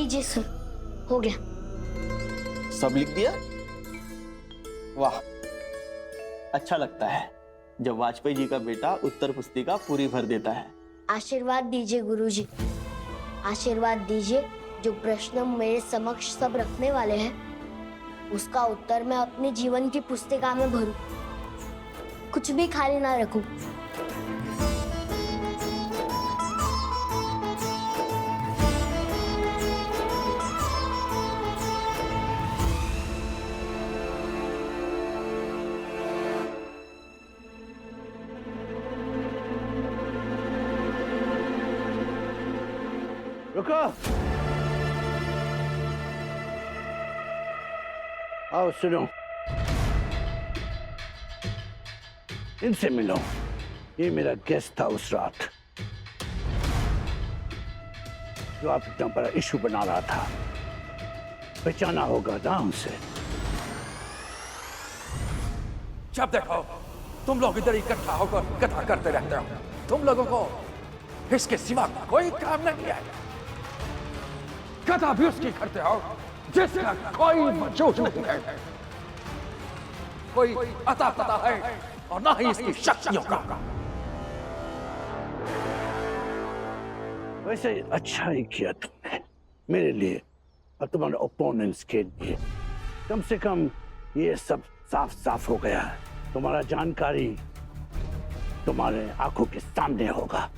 लीजिए सर, हो गया। सब लिख दिया? वाह, अच्छा लगता है जब वाजपेयी जी का बेटा उत्तर पुस्तिका पूरी भर देता है। आशीर्वाद दीजिए गुरुजी, आशीर्वाद दीजिए। जो प्रश्न मेरे समक्ष सब रखने वाले हैं उसका उत्तर मैं अपने जीवन की पुस्तिका में भरूं, कुछ भी खाली ना रखूं। रुको, आओ सुनो, इनसे मिलो। ये मेरा गेस्ट था उस रात जो आप इतना बड़ा इशू बना रहा था। पहचाना होगा ना उसे? जब देखो तुम लोग इधर इकट्ठा होकर कथा करते रहते हो। तुम लोगों को इसके सिवा कोई काम नहीं है। कथा भी उसकी करते हो जिसका कोई वजूद नहीं है, कोई अता पता है और ना ही इसकी शक्तियों का। वैसे अच्छा ही किया तुमने मेरे लिए और तुम्हारे ओपोनेंट्स के लिए। कम से कम ये सब साफ साफ हो गया है। तुम्हारा जानकारी तुम्हारे आंखों के सामने होगा।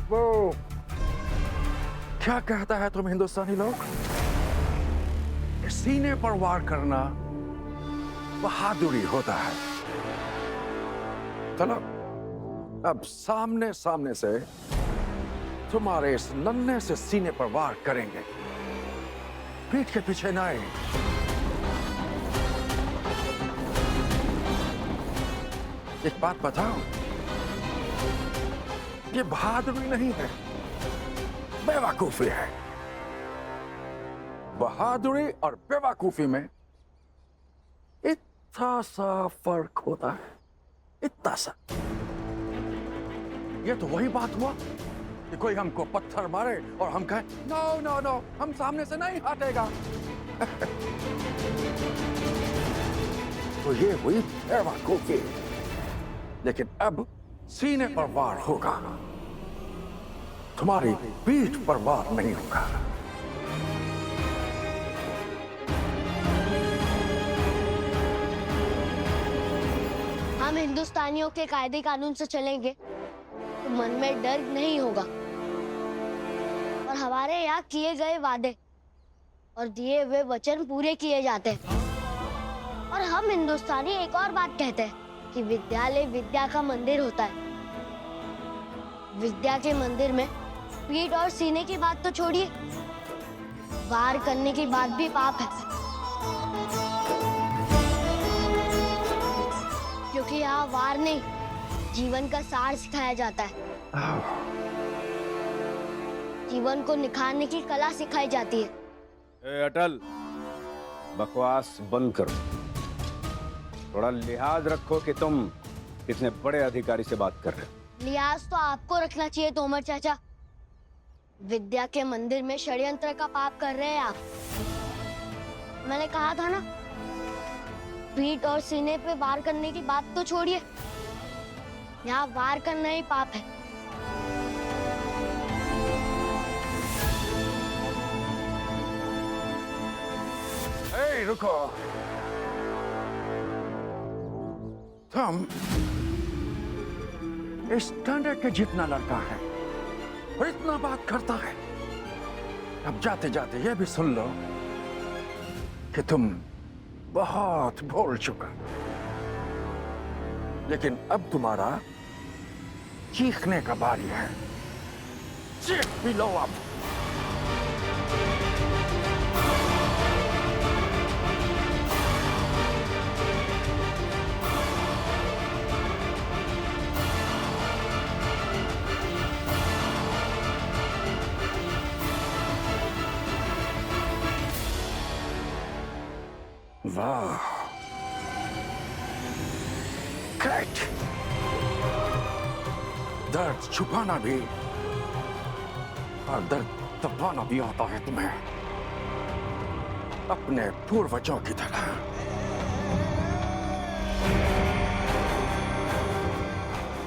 वो क्या कहता है तुम हिंदुस्तानी लोग? सीने पर वार करना बहादुरी होता है। चलो अब सामने सामने से तुम्हारे इस नन्हे से सीने पर वार करेंगे, पीठ के पीछे नहीं। एक बात बताओ, ये बहादुरी नहीं है, बेवकूफी है। बहादुरी और बेवकूफी में इतना सा फर्क होता है, इतना सा। ये तो वही बात हुआ कि कोई हमको पत्थर मारे और हम कहें नो नो नो, हम सामने से नहीं हटेगा। तो ये हुई बेवकूफी। लेकिन अब सीने पर वार होगा, तुम्हारी पीठ पर वार नहीं होगा। हम हिंदुस्तानियों के कायदे कानून से चलेंगे तो मन में डर नहीं होगा और हमारे यहाँ किए गए वादे और दिए हुए वचन पूरे किए जाते हैं। और हम हिंदुस्तानी एक और बात कहते हैं कि विद्यालय विद्या का मंदिर होता है। विद्या के मंदिर में पीठ और सीने की बात तो छोड़िए, वार करने की बात भी पाप है, क्योंकि यहाँ वार नहीं, जीवन का सार सिखाया जाता है। जीवन को निखारने की कला सिखाई जाती है। ए अटल, बकवास बंद करो। थोड़ा लिहाज रखो कि तुम इतने बड़े अधिकारी से बात कर रहे हो। लिहाज तो आपको रखना चाहिए तोमर चाचा। विद्या के मंदिर में षड्यंत्र का पाप कर रहे हैं आप। मैंने कहा था ना, पीठ और सीने पे वार करने की बात तो छोड़िए, यहाँ वार करना ही पाप है। ए, रुको। तुम इस डंडे के जितना लड़का है और इतना बात करता है। अब जाते जाते ये भी सुन लो कि तुम बहुत बोल चुका, लेकिन अब तुम्हारा चीखने का बारी है। चीख भी लो अब। वाह, कैट। दर्द छुपाना भी और दर्द दबाना भी आता है तुम्हें, अपने पूर्वजों की तरह।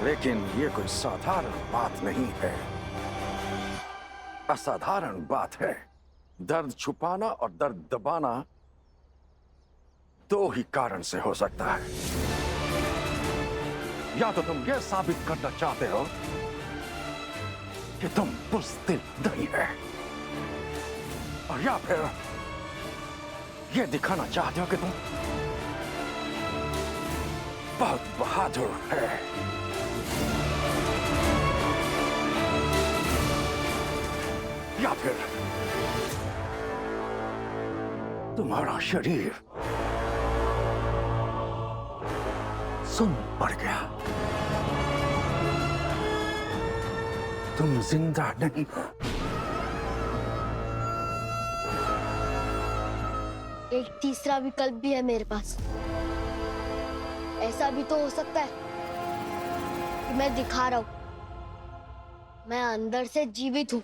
लेकिन ये कोई साधारण बात नहीं है, असाधारण बात है। दर्द छुपाना और दर्द दबाना दो ही कारण से हो सकता है। या तो तुम यह साबित करना चाहते हो कि तुम बुज़दिल नहीं है, और या फिर यह दिखाना चाहते हो कि तुम बहुत बहादुर है। या फिर तुम्हारा शरीर सुन पड़ गया, तुम जिंदा नहीं हो। एक तीसरा विकल्प भी है मेरे पास। ऐसा भी तो हो सकता है कि मैं दिखा रहा हूं, मैं अंदर से जीवित हूं,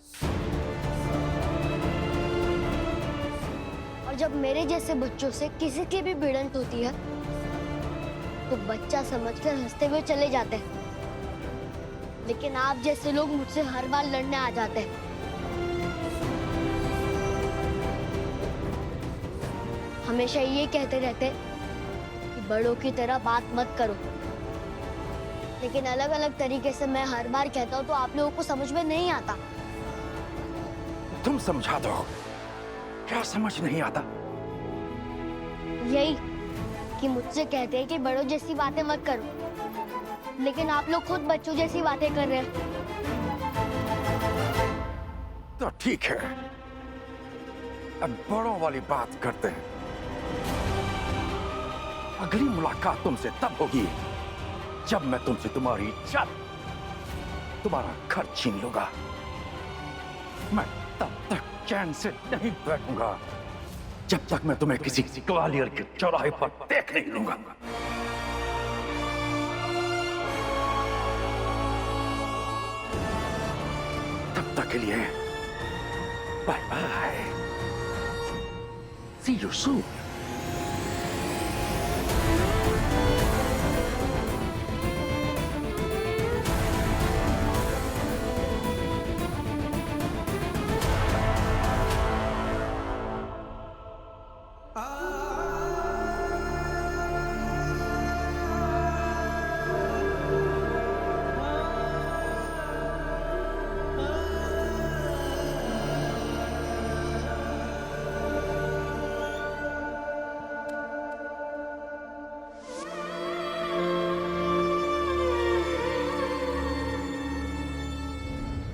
और जब मेरे जैसे बच्चों से किसी की भी भिड़ंत होती है तो बच्चा समझकर हंसते हुए चले जाते हैं, लेकिन आप जैसे लोग मुझसे हर बार लड़ने आ जाते हैं। हमेशा ये कहते रहते कि बड़ों की तरह बात मत करो, लेकिन अलग अलग तरीके से मैं हर बार कहता हूँ तो आप लोगों को समझ में नहीं आता। तुम समझा दो, क्या समझ नहीं आता? यही कि मुझसे कहते हैं कि बड़ों जैसी बातें मत करो, लेकिन आप लोग खुद बच्चों जैसी बातें कर रहे हैं। तो ठीक है, अब बड़ों वाली बात करते हैं। अगली मुलाकात तुमसे तब होगी जब मैं तुमसे तुम्हारी छत, तुम्हारा घर छीन लूंगा। मैं तब तक चैन से नहीं बैठूंगा जब तक मैं तुम्हें किसी ग्वालियर के चौराहे पर देख नहीं लूंगा। तब तक के लिए bye bye, see you soon.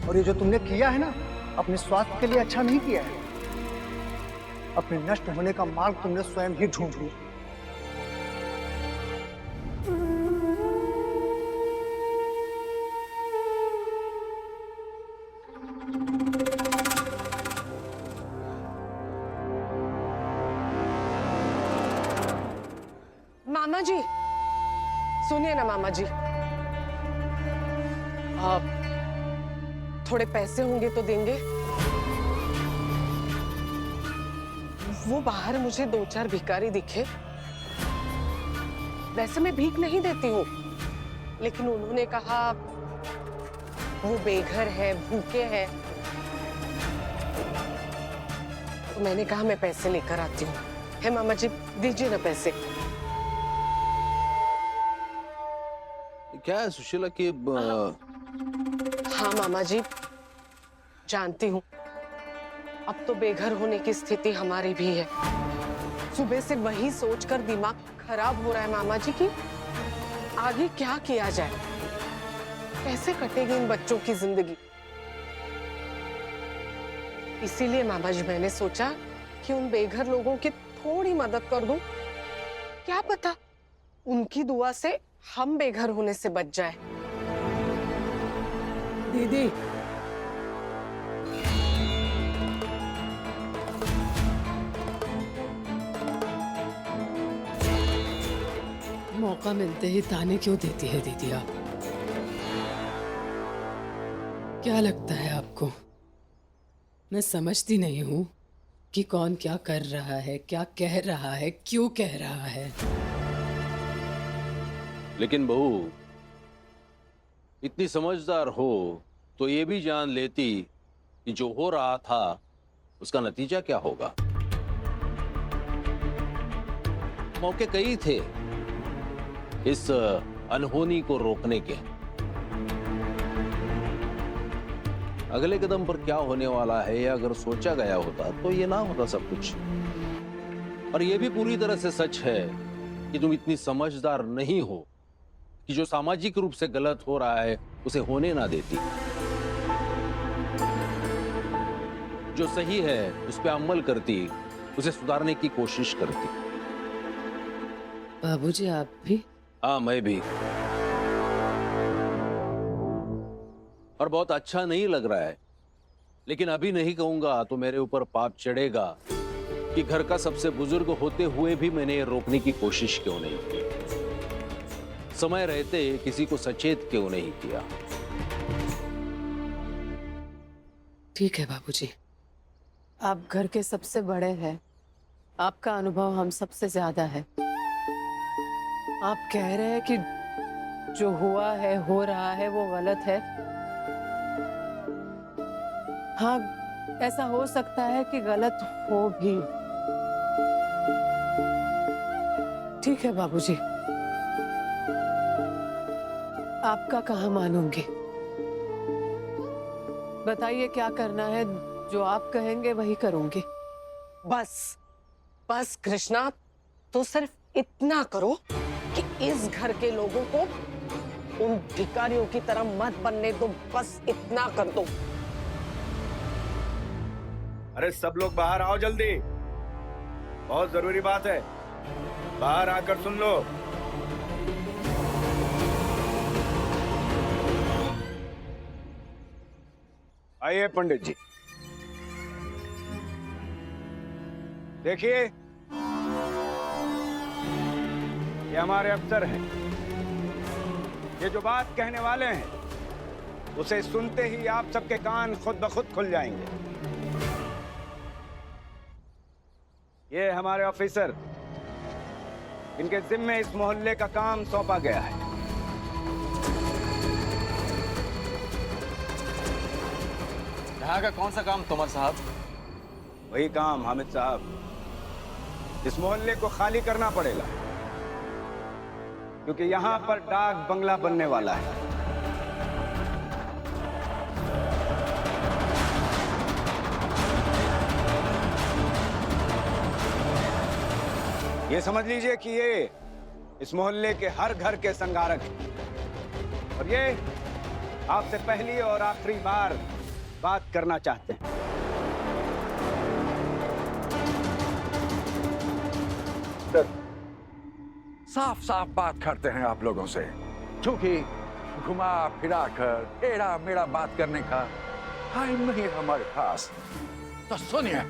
और ये जो तुमने किया है ना, अपने स्वास्थ्य के लिए अच्छा नहीं किया है। अपने नष्ट होने का मार्ग तुमने स्वयं ही ढूंढ लिया। मामा जी सुनिए ना, मामा जी आप थोड़े पैसे होंगे तो देंगे? वो बाहर मुझे 2-4 भिखारी दिखे। वैसे मैं भीख नहीं देती हूँ, लेकिन उन्होंने कहा वो बेघर है, भूखे हैं, तो मैंने कहा मैं पैसे लेकर आती हूँ। है मामा जी, दीजिए ना पैसे। क्या है सुशीला की हाँ मामा जी, जानती हूँ अब तो बेघर होने की स्थिति हमारी भी है। सुबह से वही सोचकर दिमाग खराब हो रहा है मामा जी कि आगे क्या किया जाए, कैसे कटेगी इन बच्चों की जिंदगी। इसीलिए मामा जी मैंने सोचा कि उन बेघर लोगों की थोड़ी मदद कर दूं। क्या पता उनकी दुआ से हम बेघर होने से बच जाए। दीदी मौका मिलते ही ताने क्यों देती है दीदी आप? क्या लगता है आपको मैं समझती नहीं हूँ कि कौन क्या कर रहा है, क्या कह रहा है, क्यों कह रहा है। लेकिन बहू, इतनी समझदार हो तो ये भी जान लेती कि जो हो रहा था उसका नतीजा क्या होगा। मौके कई थे इस अनहोनी को रोकने के। अगले कदम पर क्या होने वाला है या अगर सोचा गया होता तो ये ना होता सब कुछ। और ये भी पूरी तरह से सच है कि तुम इतनी समझदार नहीं हो कि जो सामाजिक रूप से गलत हो रहा है उसे होने ना देती। जो सही है उस पर अमल करती, उसे सुधारने की कोशिश करती। बाबूजी आप भी? हाँ, मैं भी। और बहुत अच्छा नहीं लग रहा है, लेकिन अभी नहीं कहूंगा तो मेरे ऊपर पाप चढ़ेगा कि घर का सबसे बुजुर्ग होते हुए भी मैंने ये रोकने की कोशिश क्यों नहीं की, समय रहते किसी को सचेत क्यों नहीं किया। ठीक है बाबूजी, आप घर के सबसे बड़े हैं, आपका अनुभव हम सबसे ज्यादा है। आप कह रहे हैं कि जो हुआ है, हो रहा है, वो गलत है। हाँ, ऐसा हो सकता है कि गलत हो भी। ठीक है बाबूजी, आपका कहाँ मानूंगी। बताइए क्या करना है, जो आप कहेंगे वही करूंगी। बस बस कृष्णा, तो सिर्फ इतना करो कि इस घर के लोगों को उन भिखारियों की तरह मत बनने दो। बस इतना कर दो। अरे सब लोग बाहर आओ जल्दी, बहुत जरूरी बात है। बाहर आकर सुन लो। आइए पंडित जी, देखिए ये हमारे अफसर हैं। ये जो बात कहने वाले हैं उसे सुनते ही आप सबके कान खुद ब खुद खुल जाएंगे। ये हमारे ऑफिसर, इनके जिम्मे इस मोहल्ले का काम सौंपा गया है। यहाँ का कौन सा काम तोमर साहब? वही काम हामिद साहब, इस मोहल्ले को खाली करना पड़ेगा क्योंकि यहाँ पर डाक बंगला बनने वाला है। ये समझ लीजिए कि ये इस मोहल्ले के हर घर के संगारक हैं और ये आपसे पहली और आखिरी बार बात करना चाहते हैं। साफ साफ बात करते हैं आप लोगों से, क्योंकि घुमा फिरा कर टेढ़ा मेढ़ा बात करने का टाइम नहीं है हमारे पास। तो सुनिए,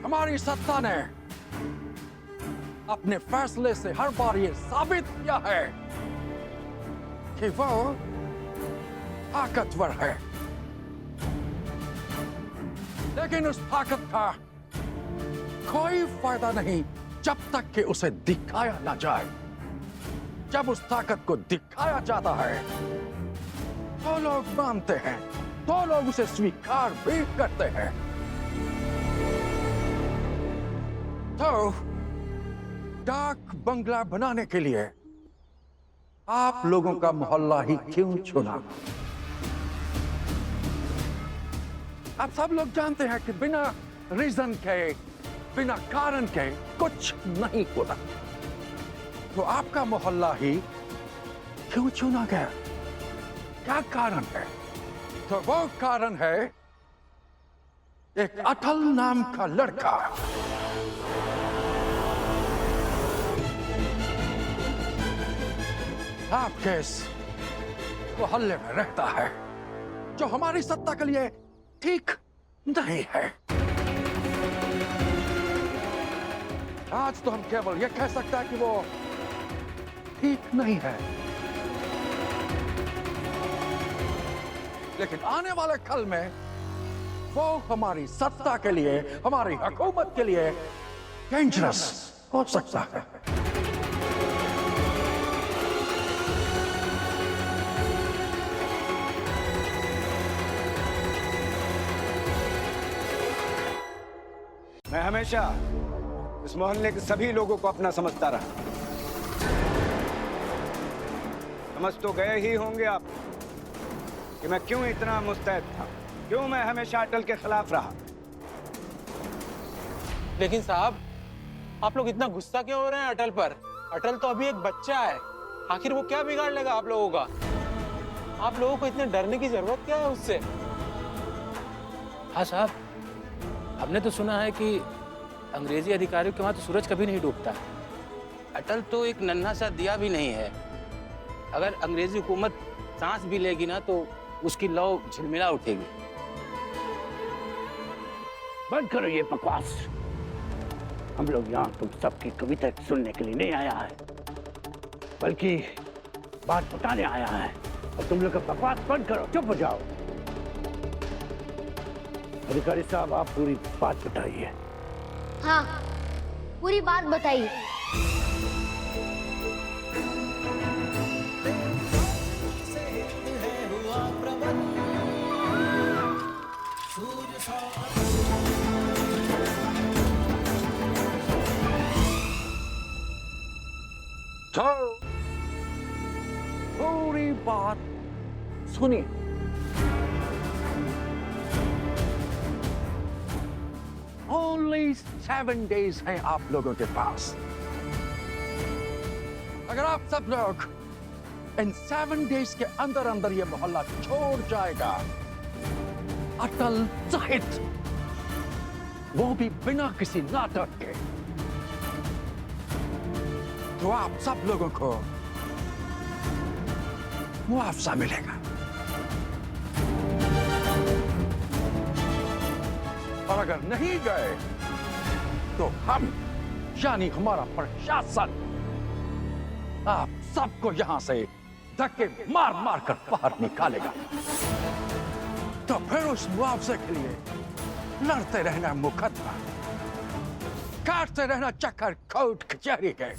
हमारी सत्ता ने अपने फैसले से हर बार ये साबित किया है कि वो ताकतवर है, लेकिन उस ताकत का कोई फायदा नहीं जब तक कि उसे दिखाया ना जाए। जब उस ताकत को दिखाया जाता है तो लोग मानते हैं, तो लोग उसे स्वीकार भी करते हैं। तो डाक बंगला बनाने के लिए आप लोगों का मोहल्ला ही क्यों चुना? आप सब लोग जानते हैं कि बिना रीजन के, बिना कारण के कुछ नहीं होता। तो आपका मोहल्ला ही क्यों चुना गया? क्या कारण है? तो वो कारण है एक अटल नाम का लड़का। आपके इस मोहल्ले में रहता है, जो हमारी सत्ता के लिए ठीक नहीं है। आज तो हम केवल यह कह सकते हैं कि वो ठीक नहीं है, लेकिन आने वाले कल में वो हमारी सत्ता के लिए, हमारी हुकूमत के लिए डेंजरस हो सकता है। मैं हमेशा इस मोहल्ले के सभी लोगों को अपना समझता रहा। समझ तो गए ही होंगे आप कि मैं क्यों इतना मुस्तैद था, क्यों मैं हमेशा अटल के खिलाफ रहा। लेकिन साहब, आप लोग इतना गुस्सा क्यों हो रहे हैं अटल पर? अटल तो अभी एक बच्चा है, आखिर वो क्या बिगाड़ लेगा आप लोगों का? आप लोगों को इतने डरने की जरूरत क्या है उससे? हाँ साहब, हमने तो सुना है कि अंग्रेजी अधिकारियों के वहां तो सूरज कभी नहीं डूबता। अटल तो एक नन्हा सा दिया भी नहीं है। अगर अंग्रेजी हुकूमत सांस भी लेगी ना तो उसकी लौ झिलमिला उठेगी। बंद करो ये बकवास। हम लोग यहाँ तुम सबकी कविता सुनने के लिए नहीं आया है, बल्कि बात बताने आया है। और तुम लोग का बकवास बंद करो, चुप हो जाओ। अधिकारी साहब, आप पूरी बात बताइए। हाँ, पूरी बात बताइए। तो पूरी बात सुनिए। Only 7 days हैं आप लोगों के पास। अगर आप सब लोग इन 7 days के अंदर अंदर ये मोहल्ला छोड़ जाएगा, अटल सहित, वो भी बिना किसी नाटक के, तो आप सब लोगों को मुआवजा मिलेगा। और अगर नहीं गए तो हम, यानी हमारा प्रशासन, आप सबको यहां से धक्के मार मार कर बाहर निकालेगा। तो फिर उस मुआवजे के लिए लड़ते रहना मुकदमा, काटते रहना चक्कर कोर्ट कचहरी के।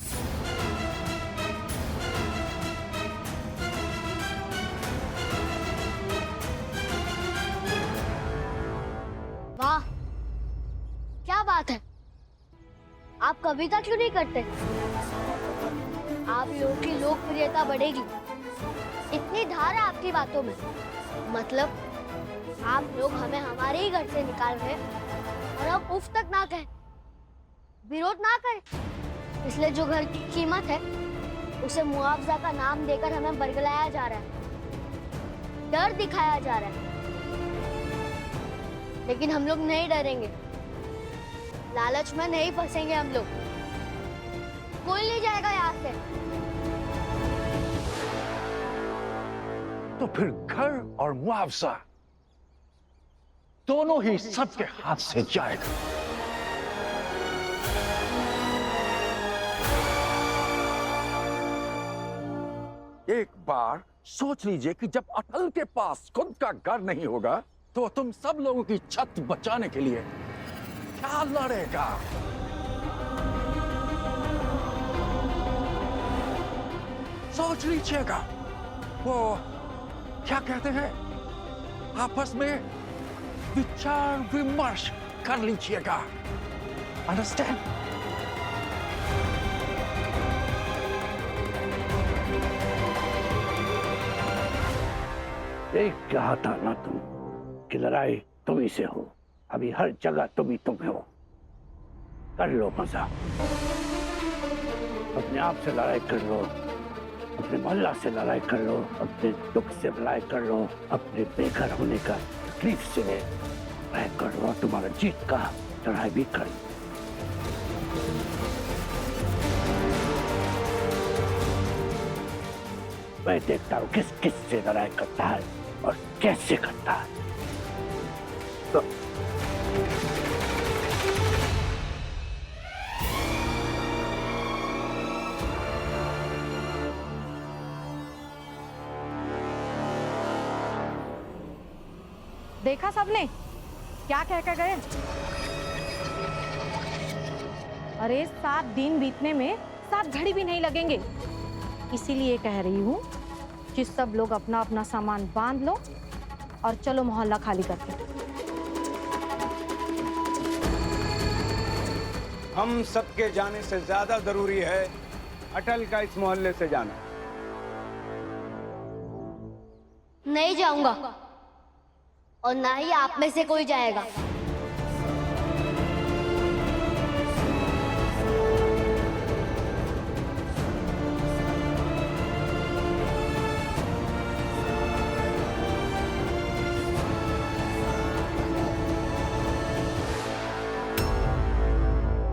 वाह, क्या बात है। आप कविता क्यों नहीं करते? आप लोगों की लोकप्रियता बढ़ेगी। इतनी धार है आपकी बातों में। मतलब आप लोग हमें हमारे ही घर से निकाल रहे हैं और अब उफ तक ना कहें, विरोध ना करें। इसलिए जो घर की कीमत है उसे मुआवजा का नाम देकर हमें बरगलाया जा रहा है, डर दिखाया जा रहा है। लेकिन हम लोग नहीं डरेंगे, लालच में नहीं फंसेंगे हम लोग। कोई नहीं जाएगा यहाँ से। तो फिर घर और मुआवजा दोनों ही सबके हाथ से जाएगा। एक बार सोच लीजिए कि जब अटल के पास खुद का घर नहीं होगा तो तुम सब लोगों की छत बचाने के लिए क्या लड़ेगा? सोच लीजिएगा। वो क्या कहते हैं, आपस में विचार विमर्श कर लीजिएगा। अंडरस्टैंड? एक कहा था ना तुम कि लड़ाई तुम ही से हो। अभी हर जगह तुम हो। कर लो मजा। अपने आप से लड़ाई कर लो, अपने मोहल्ला से लड़ाई कर लो, अपने दुख से लड़ाई कर लो, अपने बेघर होने का तकलीफ से लड़ाई कर लो, तुम्हारा जीत का लड़ाई भी कर लो। मैं देखता हूँ किस किस से लड़ाई करता है और कैसे करता है। तो देखा सबने, क्या कह कर गए? अरे 7 दिन बीतने में 7 घड़ी भी नहीं लगेंगे। इसीलिए कह रही हूँ कि सब लोग अपना अपना सामान बांध लो और चलो मोहल्ला खाली करके। हम सबके जाने से ज्यादा जरूरी है अटल का इस मोहल्ले से जाना। नहीं जाऊंगा और ना ही आप में से कोई जाएगा।